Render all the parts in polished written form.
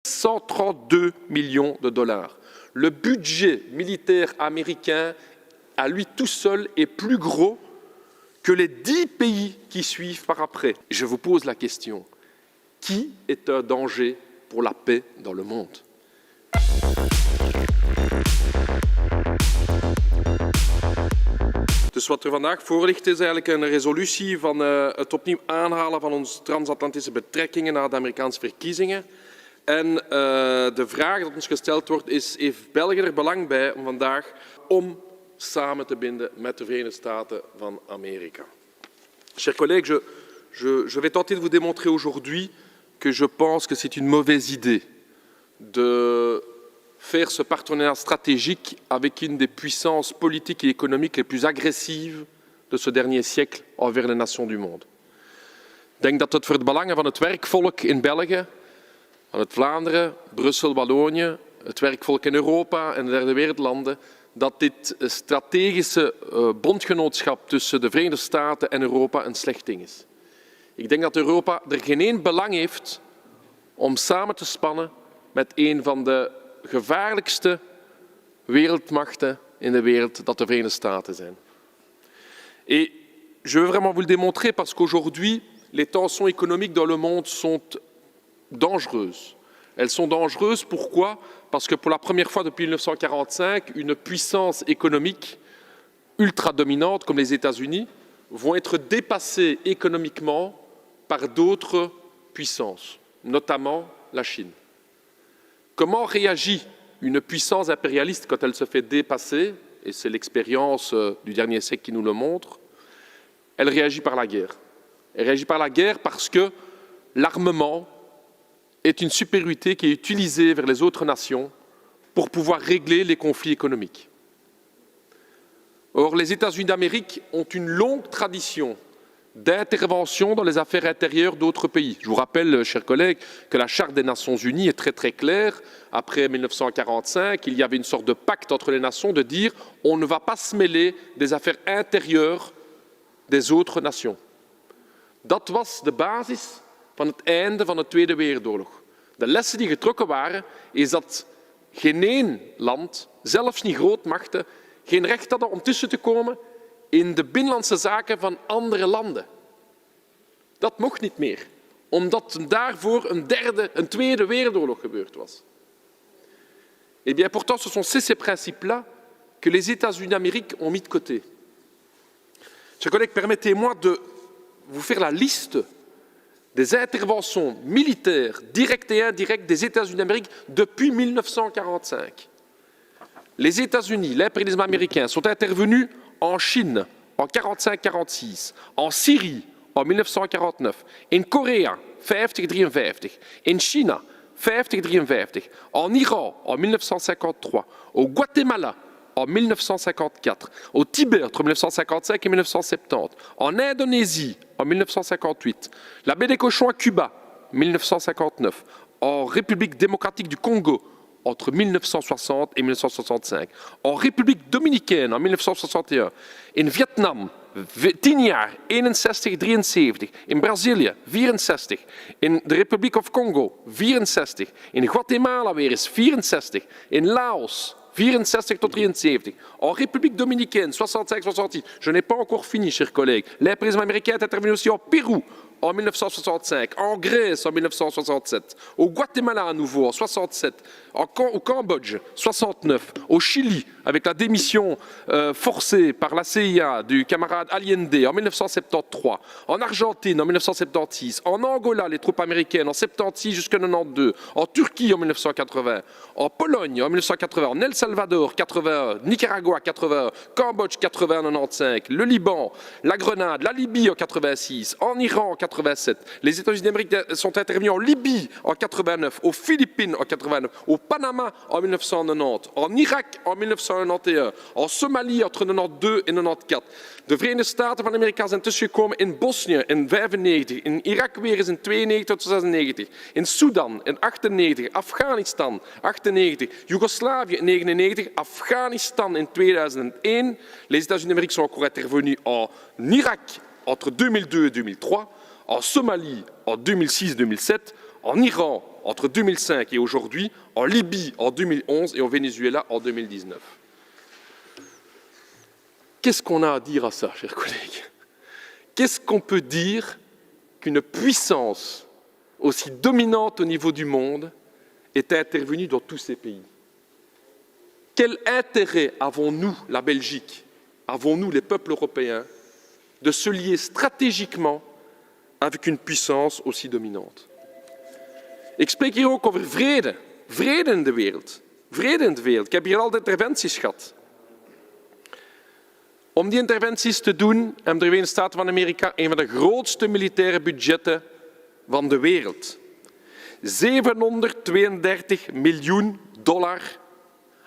132 millions de dollars. Le budget militaire américain, à lui tout seul, est plus gros que les 10 pays qui suivent par après. Je vous pose la question, qui est un danger pour la paix dans le monde? Dus wat er vandaag voor ligt is eigenlijk een resolutie van het opnieuw aanhalen van onze transatlantische betrekkingen na de Amerikaanse verkiezingen. En de vraag dat ons gesteld wordt is, heeft België er belang bij om vandaag om samen te binden met de Verenigde Staten van Amerika? Chers collègues, je vais tenter de vous démontrer aujourd'hui que je pense que c'est une mauvaise idée de faire ce partenariat stratégique avec une des puissances politiques et économiques les plus agressives de ce dernier siècle envers les nations du monde. Ik denk dat het voor het belangen van het werkvolk in België, van het Vlaanderen, Brussel, Wallonië, het werkvolk in Europa en de derde wereldlanden, dat dit strategische bondgenootschap tussen de Verenigde Staten en Europa een slecht ding is. Ik denk dat Europa er geen één belang heeft om samen te spannen met een van de gevaarlijkste wereldmachten in de wereld, dat de Verenigde Staten zijn. Et je veux vraiment vous le démontrer parce qu'aujourd'hui, les tensions économiques dans le monde sont dangereuses. Elles sont dangereuses, pourquoi? Parce que pour la première fois depuis 1945, une puissance économique ultra dominante comme les États-Unis vont être dépassées économiquement par d'autres puissances, notamment la Chine. Comment réagit une puissance impérialiste quand elle se fait dépasser? Et c'est l'expérience du dernier siècle qui nous le montre. Elle réagit par la guerre. Elle réagit par la guerre parce que l'armement est une supériorité qui est utilisée vers les autres nations pour pouvoir régler les conflits économiques. Or, les États-Unis d'Amérique ont une longue tradition d'intervention dans les affaires intérieures d'autres pays. Je vous rappelle, chers collègues, que la Charte des Nations Unies est très très claire. Après 1945, il y avait une sorte de pacte entre les nations de dire on ne va pas se mêler des affaires intérieures des autres nations. Dat was de basis van het einde van de Tweede Wereldoorlog. De lessen die getrokken waren, is dat geen één land, zelfs niet grootmachten, geen recht hadden om tussen te komen in de binnenlandse zaken van andere landen. Dat mocht niet meer, omdat daarvoor een Tweede Wereldoorlog gebeurd was. Eh bien, pourtant, ce sont ces principes-là que les États-Unis d'Amérique ont mis de côté. Chers collègues, permettez-moi de vous faire la liste des interventions militaires directes et indirectes des États-Unis d'Amérique depuis 1945. Les États-Unis, l'impérialisme américain, sont intervenus en Chine en 1945-1946, en Syrie en 1949, in Korea 1950-1953, in China 1950-1953, en Iran en 1953, au Guatemala en 1954, au Tibet entre 1955 et 1970, en Indonésie en 1958, la baie des Cochons à Cuba 1959, en République démocratique du Congo entre 1960 et 1965, en République dominicaine en 1961, in Vietnam 10 jaar 61-73, in Brazilië 64, in de Republiek of Congo 64, in Guatemala weer eens 64, in Laos 64 tot 73, en République dominicaine 65-66. Je n'ai pas encore fini, chers collègues. L'impérialisme américain est intervenu aussi en Pérou en 1965, en Grèce en 1967, au Guatemala à nouveau en 67, au Cambodge 69, au Chili avec la démission forcée par la CIA du camarade Allende en 1973, en Argentine en 1976, en Angola les troupes américaines en 76 jusqu'en 92, en Turquie en 1980, en Pologne en 1980, en El Salvador 81, Nicaragua 81, Cambodge 80 en 95, le Liban, la Grenade, la Libye en 86, en Iran en 87. Les États-Unis d'Amérique sont intervenus en Libye en 89, aux Philippines en 89, au Panama en 1990, en Irak en 1991, en Somalie entre 92 en 94. De Verenigde Staten van Amerika zijn tussengekomen in Bosnië in 95, in Irak weer eens in 92 tot 96, in Sudan in 98, Afghanistan 98, Joegoslavië in 99, Afghanistan in 2001. Les États-Unis d'Amérique sont encore intervenus en Irak entre 2002 et 2003, en Somalie en 2006-2007, en Iran entre 2005 et aujourd'hui, en Libye en 2011 et au Venezuela en 2019. Qu'est-ce qu'on a à dire à ça, chers collègues? Qu'est-ce qu'on peut dire qu'une puissance aussi dominante au niveau du monde est intervenue dans tous ces pays? Quel intérêt avons-nous, la Belgique, avons-nous, les peuples européens, de se lier stratégiquement avec une puissance aussi dominante? Ik spreek hier ook over vrede. Vrede in de wereld. Vrede in de wereld. Ik heb hier al de interventies gehad. Om die interventies te doen hebben de Verenigde Staten van Amerika een van de grootste militaire budgetten van de wereld. $732 miljoen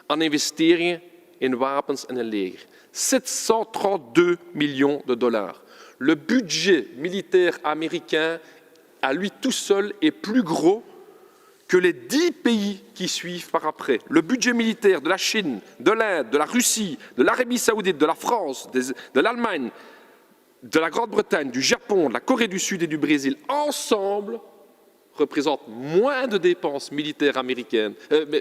aan investeringen in wapens en een leger. 732 millions de dollars. Le budget militaire américain, à lui tout seul, est plus gros que les 10 pays qui suivent par après. Le budget militaire de la Chine, de l'Inde, de la Russie, de l'Arabie saoudite, de la France, de l'Allemagne, de la Grande-Bretagne, du Japon, de la Corée du Sud et du Brésil, ensemble, représentent moins de dépenses militaires américaines,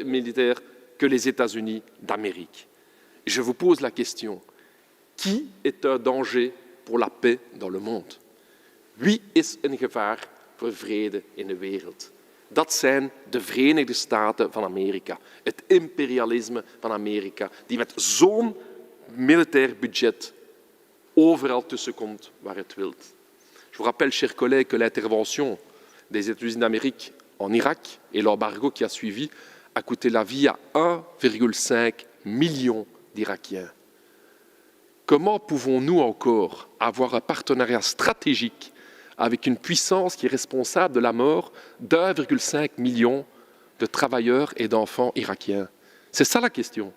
militaires que les États-Unis d'Amérique. Je vous pose la question, qui est un danger pour la paix dans le monde? Wie is een gevaar voor vrede in de wereld? Dat zijn de Verenigde Staten van Amerika, het imperialisme van Amerika, die met zo'n militair budget overal tussenkomt waar het wilt. Je vous rappelle, chers collègues, que l'intervention des États-Unis d'Amérique en Irak et l'embargo qui a suivi a coûté la vie à 1,5 million d'Irakiens. Comment pouvons-nous encore avoir un partenariat stratégique avec une puissance qui est responsable de la mort d'1,5 million de travailleurs et d'enfants irakiens? C'est ça la question.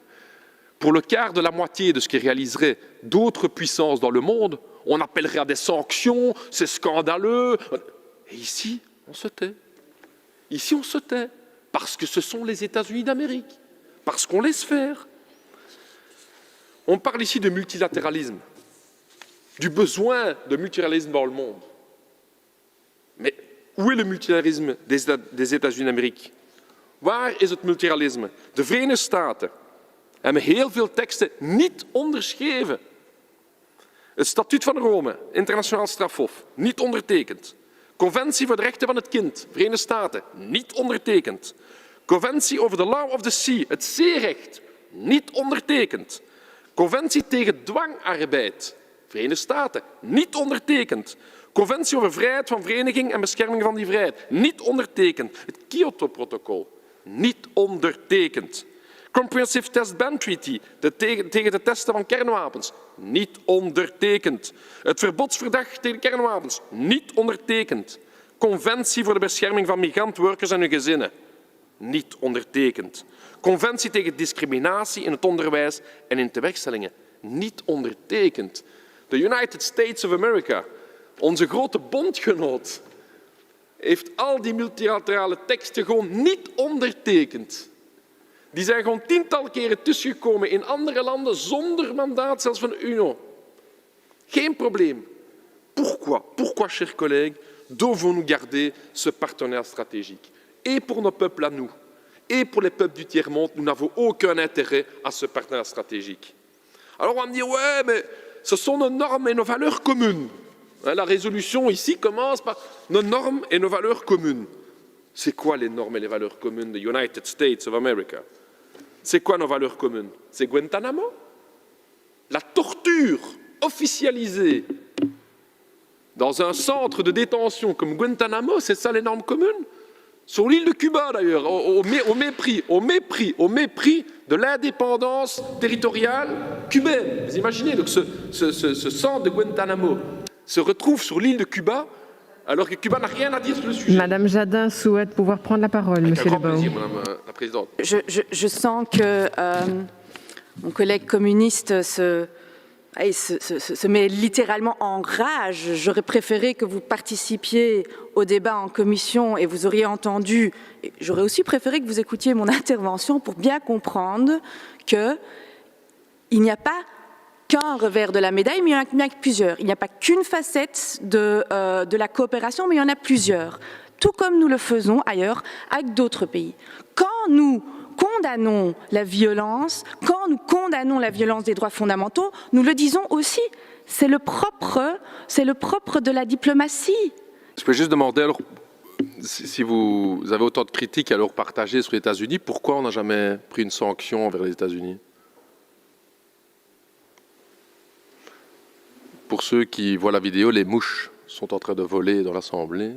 Pour le quart de la moitié de ce qui réaliserait d'autres puissances dans le monde, on appellerait à des sanctions, c'est scandaleux. Et ici, on se tait. Ici, on se tait, parce que ce sont les États-Unis d'Amérique, parce qu'on laisse faire. On parle ici de multilatéralisme, du besoin de multilatéralisme dans le monde. Mais où est le multilatéralisme des États-Unis d'Amérique? Waar is het multilatéralisme? De Verenigde Staten hebben heel veel teksten niet onderschreven. Het Statuut van Rome, internationaal strafhof, niet ondertekend. Conventie voor de rechten van het kind, Verenigde Staten, niet ondertekend. Conventie over the law of the sea, het zeerecht, niet ondertekend. Conventie tegen dwangarbeid, Verenigde Staten, niet ondertekend. Conventie over vrijheid van vereniging en bescherming van die vrijheid, niet ondertekend. Het Kyoto-protocol, niet ondertekend. Comprehensive Test Ban Treaty, tegen de testen van kernwapens, niet ondertekend. Het verbodsverdrag tegen kernwapens, niet ondertekend. Conventie voor de bescherming van migrantwerkers en hun gezinnen, niet ondertekend. Conventie tegen discriminatie in het onderwijs en in tewerkstellingen, niet ondertekend. De United States of America, onze grote bondgenoot, heeft al die multilaterale teksten gewoon niet ondertekend. Die zijn gewoon tientallen keren tussengekomen in andere landen zonder mandaat, zelfs van de UNO. Geen probleem. Pourquoi? Pourquoi, chers collègues, devons-nous garder ce partenariat stratégique? Et pour nos peuples à nous, et pour les peuples du tiers-monde, nous n'avons aucun intérêt à ce partenariat stratégique. Alors on va me dire, ouais, mais ce sont nos normes et nos valeurs communes. La résolution ici commence par nos normes et nos valeurs communes. C'est quoi les normes et les valeurs communes des United States of America? C'est quoi nos valeurs communes? C'est Guantanamo? La torture officialisée dans un centre de détention comme Guantanamo, c'est ça les normes communes? Sur l'île de Cuba d'ailleurs, au mépris de l'indépendance territoriale cubaine. Vous imaginez donc ce centre de Guantanamo se retrouve sur l'île de Cuba, alors que Cuba n'a rien à dire sur le sujet. Madame Jadin souhaite pouvoir prendre la parole, Monsieur Lebaud. Avec un grand plaisir, Madame la Présidente. Je sens que mon collègue communiste se met littéralement en rage. J'aurais préféré que vous participiez au débat en commission et vous auriez entendu. J'aurais aussi préféré que vous écoutiez mon intervention pour bien comprendre qu'il n'y a pas qu'un revers de la médaille, mais il y en a plusieurs. Il n'y a pas qu'une facette de la coopération, mais il y en a plusieurs. tout comme nous le faisons ailleurs avec d'autres pays. Quand nous condamnons la violence, quand nous condamnons la violence des droits fondamentaux, nous le disons aussi, c'est le propre de la diplomatie. Je peux juste demander, alors, si vous avez autant de critiques à leur partager sur les États-Unis, pourquoi on n'a jamais pris une sanction envers les États-Unis? Pour ceux qui voient la vidéo, les mouches sont en train de voler dans l'Assemblée.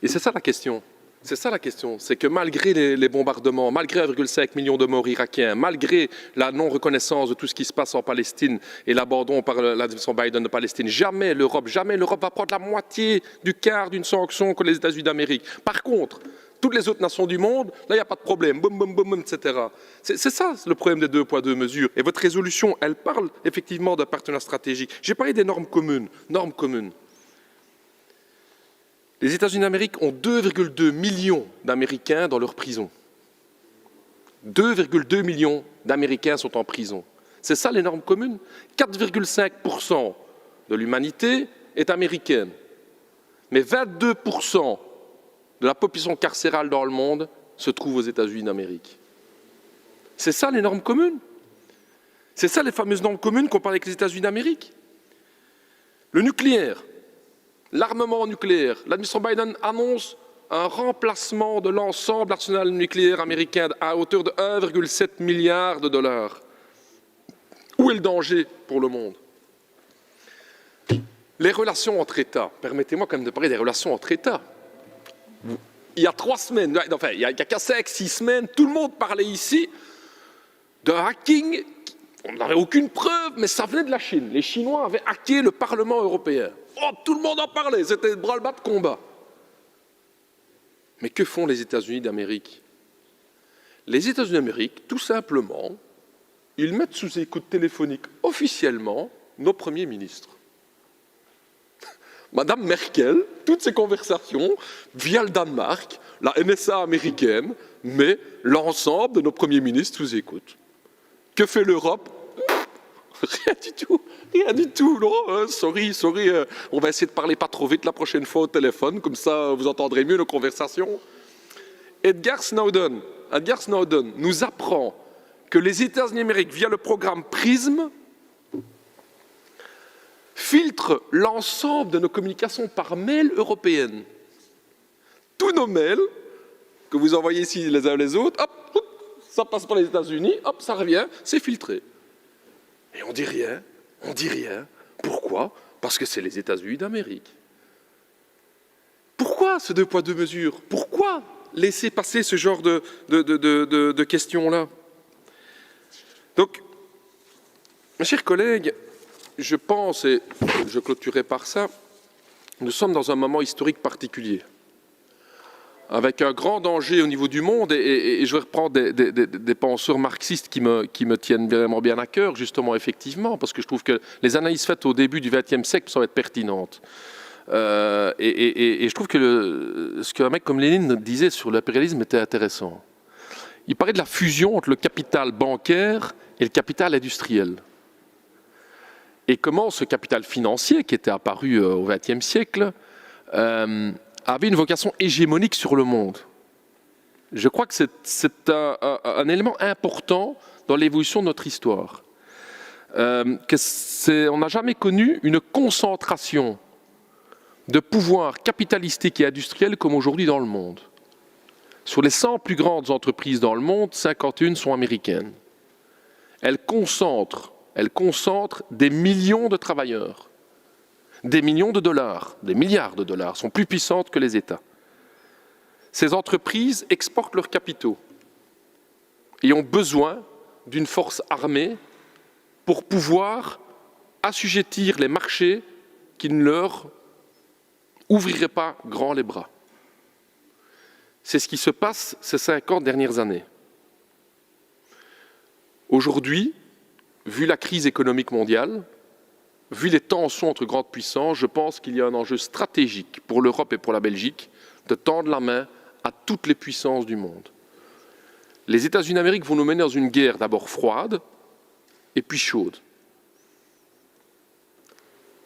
Et c'est ça la question. C'est ça la question. C'est que malgré les bombardements, malgré 1,5 million de morts irakiens, malgré la non-reconnaissance de tout ce qui se passe en Palestine et l'abandon par l'administration Biden de Palestine, jamais l'Europe va prendre la moitié du quart d'une sanction que les États-Unis d'Amérique. Par contre, toutes les autres nations du monde, là, il n'y a pas de problème, boum, boum, boum, etc. C'est ça le problème des 2 poids 2 mesures. Et votre résolution, elle parle effectivement d'un partenaire stratégique. J'ai parlé des normes communes. Les États-Unis d'Amérique ont 2,2 millions d'Américains dans leurs prisons. 2,2 millions d'Américains sont en prison. C'est ça les normes communes. 4,5% de l'humanité est américaine. Mais 22% de la population carcérale dans le monde se trouve aux États-Unis d'Amérique. C'est ça les normes communes. C'est ça les fameuses normes communes qu'on parle avec les États-Unis d'Amérique. Le nucléaire, l'armement nucléaire. L'administration Biden annonce un remplacement de l'ensemble de l'arsenal nucléaire américain à hauteur de 1,7 milliard de dollars. Où est le danger pour le monde? Les relations entre États. Permettez-moi quand même de parler des relations entre États. Il y a 3 semaines, enfin, il y a qu'à 5-6 semaines, tout le monde parlait ici d'un hacking. On n'avait aucune preuve, mais ça venait de la Chine. Les Chinois avaient hacké le Parlement européen. Oh, tout le monde en parlait, c'était bras-le-bas de combat. Mais que font les États-Unis d'Amérique? Les États-Unis d'Amérique, tout simplement, ils mettent sous écoute téléphonique officiellement nos premiers ministres. Madame Merkel, toutes ces conversations, via le Danemark, la NSA américaine, met l'ensemble de nos premiers ministres sous écoute. Que fait l'Europe? Rien du tout, non, sorry, on va essayer de parler pas trop vite la prochaine fois au téléphone, comme ça vous entendrez mieux nos conversations. Edward Snowden nous apprend que les États-Unis d'Amérique, via le programme PRISM, filtrent l'ensemble de nos communications par mail européennes. Tous nos mails, que vous envoyez ici les uns les autres, hop, ça passe par les États-Unis, hop, ça revient, c'est filtré. Et on dit rien. Pourquoi? Parce que c'est les États-Unis d'Amérique. Pourquoi ce 2 poids 2 mesures? Pourquoi laisser passer ce genre de questions-là? Donc, mes chers collègues, je pense, et je clôturerai par ça, nous sommes dans un moment historique particulier, avec un grand danger au niveau du monde, et je vais reprendre des penseurs marxistes qui me tiennent vraiment bien à cœur, justement, effectivement, parce que je trouve que les analyses faites au début du XXe siècle sont être pertinentes. Et je trouve que ce qu'un mec comme Lénine disait sur l'impérialisme était intéressant. Il parlait de la fusion entre le capital bancaire et le capital industriel. Et comment ce capital financier, qui était apparu au XXe siècle, avait une vocation hégémonique sur le monde. Je crois que c'est un élément important dans l'évolution de notre histoire. On n'a jamais connu une concentration de pouvoir capitalistique et industriel comme aujourd'hui dans le monde. Sur les 100 plus grandes entreprises dans le monde, 51 sont américaines. Elles concentrent des millions de travailleurs, des millions de dollars, des milliards de dollars, sont plus puissantes que les États. Ces entreprises exportent leurs capitaux et ont besoin d'une force armée pour pouvoir assujettir les marchés qui ne leur ouvriraient pas grand les bras. C'est ce qui se passe ces 50 dernières années. Aujourd'hui, vu la crise économique mondiale, vu les tensions entre grandes puissances, je pense qu'il y a un enjeu stratégique pour l'Europe et pour la Belgique de tendre la main à toutes les puissances du monde. Les États-Unis d'Amérique vont nous mener dans une guerre d'abord froide et puis chaude.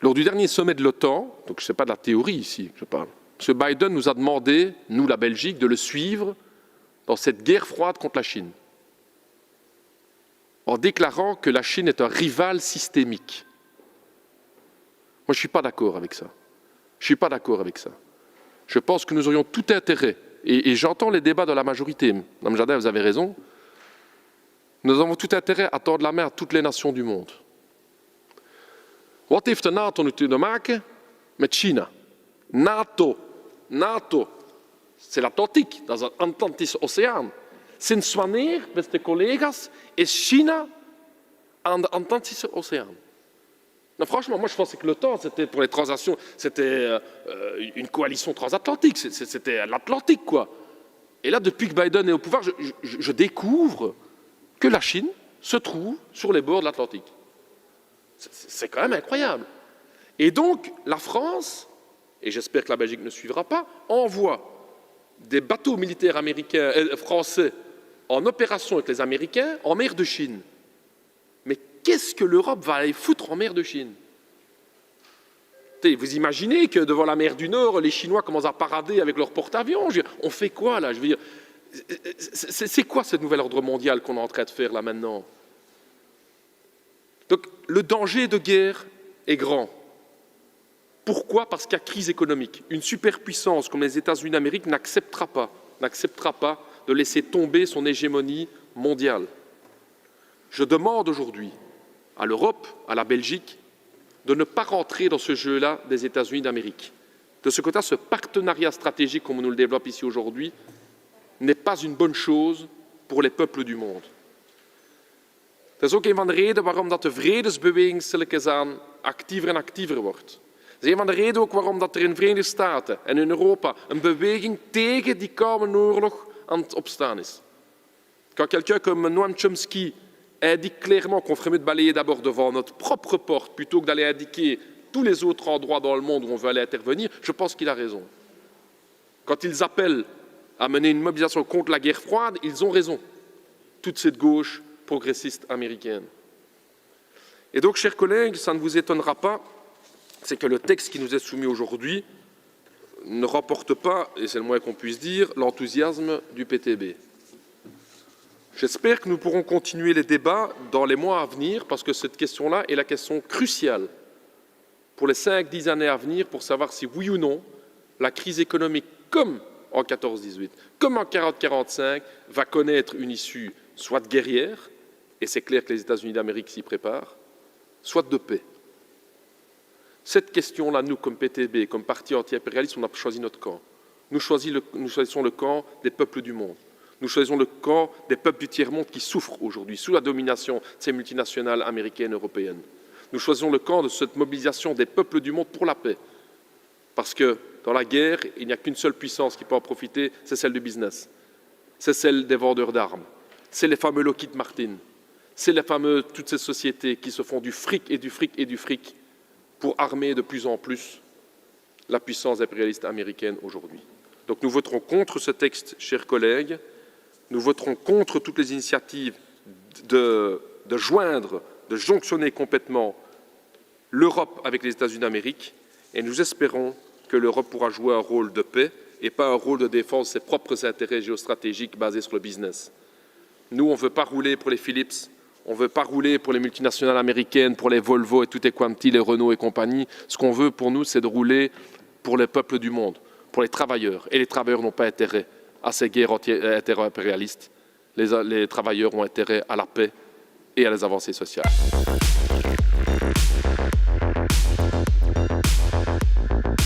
Lors du dernier sommet de l'OTAN, donc ce n'est pas de la théorie ici que je parle, M. Biden nous a demandé, nous la Belgique, de le suivre dans cette guerre froide contre la Chine, en déclarant que la Chine est un rival systémique. Moi, je ne suis pas d'accord avec ça. Je ne suis pas d'accord avec ça. Je pense que nous aurions tout intérêt, et j'entends les débats de la majorité, Mme Jadin, vous avez raison, nous avons tout intérêt à tendre la main à toutes les nations du monde. Wat heeft de NATO nu te maken met China? NATO, c'est l'Atlantique, dat is een Atlantische Oceaan. Sinds wanneer, beste collega's, is China aan de Atlantische Oceaan? Non, franchement, moi je pensais que l'OTAN, c'était pour les transactions, c'était une coalition transatlantique, c'était l'Atlantique, quoi. Et là, depuis que Biden est au pouvoir, je découvre que la Chine se trouve sur les bords de l'Atlantique. C'est quand même incroyable. Et donc, la France, et j'espère que la Belgique ne suivra pas, envoie des bateaux militaires américains, français en opération avec les Américains en mer de Chine. Mais qu'est-ce que l'Europe va aller foutre en mer de Chine? Vous imaginez que devant la mer du Nord, les Chinois commencent à parader avec leurs porte-avions? On fait quoi là? Je veux dire, c'est quoi ce nouvel ordre mondial qu'on est en train de faire là maintenant? Donc le danger de guerre est grand. Pourquoi? Parce qu'il y a crise économique. Une superpuissance comme les États-Unis d'Amérique n'acceptera pas de laisser tomber son hégémonie mondiale. Je demande aujourd'hui à l'Europe, à la Belgique, de ne pas rentrer dans ce jeu-là des États-Unis d'Amérique. De ce côté, ce partenariat stratégique, comme on nous le développe ici aujourd'hui, n'est pas une bonne chose pour les peuples du monde. Dat is ook een van de redenen waarom dat de vredesbeweging stilletjes aan actiever en actiever wordt. Dat is een van de redenen ook waarom dat er in de Verenigde Staten en in Europa een beweging tegen die koude oorlog aan het opstaan is. Quand quelqu'un comme Noam Chomsky indique clairement qu'on ferait mieux de balayer d'abord devant notre propre porte plutôt que d'aller indiquer tous les autres endroits dans le monde où on veut aller intervenir, je pense qu'il a raison. Quand ils appellent à mener une mobilisation contre la guerre froide, ils ont raison. Toute cette gauche progressiste américaine. Et donc, chers collègues, ça ne vous étonnera pas, c'est que le texte qui nous est soumis aujourd'hui ne remporte pas, et c'est le moins qu'on puisse dire, l'enthousiasme du PTB. J'espère que nous pourrons continuer les débats dans les mois à venir, parce que cette question-là est la question cruciale pour les 5-10 années à venir, pour savoir si, oui ou non, la crise économique, comme en 14-18, comme en 40-45, va connaître une issue soit guerrière, et c'est clair que les États-Unis d'Amérique s'y préparent, soit de paix. Cette question-là, nous, comme PTB, comme parti anti-impérialiste, on a choisi notre camp. Nous choisissons le camp des peuples du monde. Nous choisissons le camp des peuples du tiers-monde qui souffrent aujourd'hui sous la domination de ces multinationales américaines et européennes. Nous choisissons le camp de cette mobilisation des peuples du monde pour la paix. Parce que dans la guerre, il n'y a qu'une seule puissance qui peut en profiter, c'est celle du business. C'est celle des vendeurs d'armes. C'est les fameux Lockheed Martin. C'est toutes ces sociétés qui se font du fric et du fric et du fric pour armer de plus en plus la puissance impérialiste américaine aujourd'hui. Donc nous voterons contre ce texte, chers collègues. Nous voterons contre toutes les initiatives de jonctionner complètement l'Europe avec les États-Unis d'Amérique. Et nous espérons que l'Europe pourra jouer un rôle de paix et pas un rôle de défense de ses propres intérêts géostratégiques basés sur le business. Nous, on ne veut pas rouler pour les Philips, on ne veut pas rouler pour les multinationales américaines, pour les Volvo et tout et quanti, les Renault et compagnie. Ce qu'on veut pour nous, c'est de rouler pour les peuples du monde, pour les travailleurs. Et les travailleurs n'ont pas intérêt à ces guerres inter-impérialistes. Les travailleurs ont intérêt à la paix et à les avancées sociales.